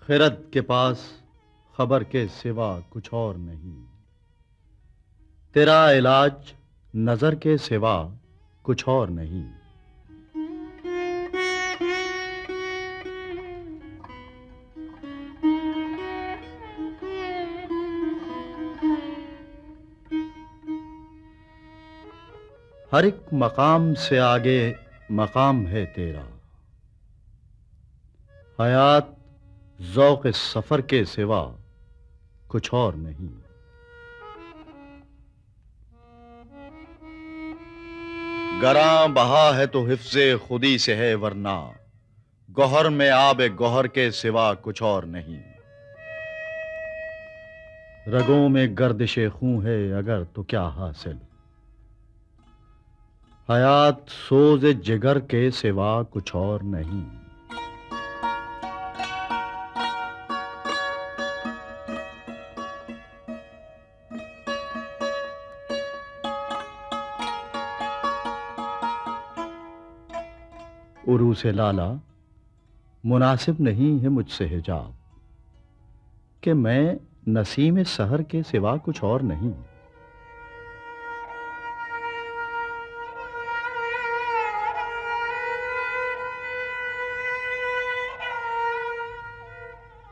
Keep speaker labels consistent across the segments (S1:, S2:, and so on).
S1: खिरद के पास खबर के सिवा कुछ और नहीं। तेरा इलाज नजर के सिवा कुछ और नहीं। हर एक मकाम से आगे मकाम है तेरा। हयात ज़ौक़ सफर के सिवा कुछ और नहीं। गरां बहा है तो हिफ्ज़े खुदी से है, वरना गौहर में आब गौहर के सिवा कुछ और नहीं। रगों में गर्दिशे खूं है अगर तो क्या हासिल। हयात सोज जिगर के सिवा कुछ और नहीं। उरूस लाला मुनासिब नहीं है मुझसे हिजाब कि मैं नसीम सहर के सिवा कुछ और नहीं।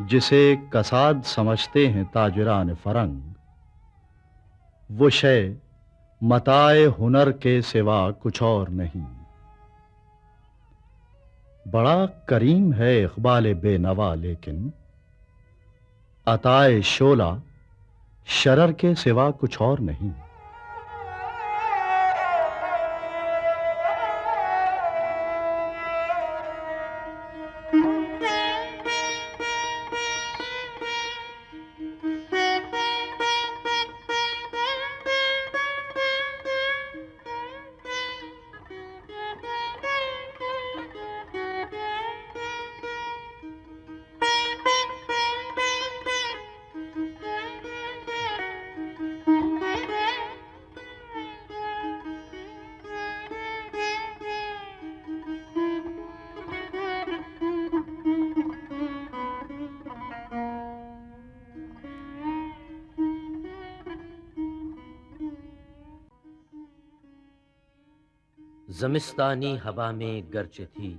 S1: जिसे कसाद समझते हैं ताजरान फरंग, वो शय मताए हुनर के सिवा कुछ और नहीं। बड़ा करीम है इक़बाल बेनवा, लेकिन अताए शोला शरर के सिवा कुछ और नहीं।
S2: ज़मिस्तानी हवा में गर्ज थी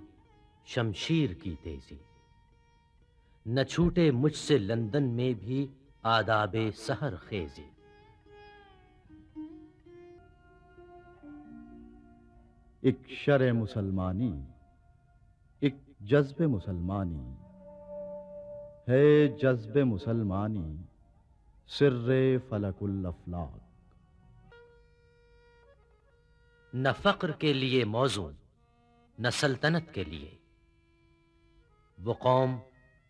S2: शमशीर की तेजी, न छूटे मुझसे लंदन में भी आदाबे सहर खेजी।
S1: एक शर मुसलमानी, एक जज्बे मुसलमानी है। जज्बे मुसलमानी सिर्रे फलकुल अफलाक।
S2: न फ़क्र के लिए मौजू न सल्तनत के लिए, वो कौम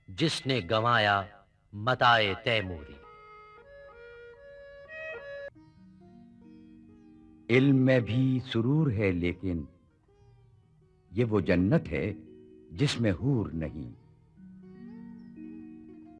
S2: जिसने गंवाया मताए तैमूरी।
S3: इल्म में भी सुरूर है, लेकिन ये वो जन्नत है जिसमें हूर नहीं।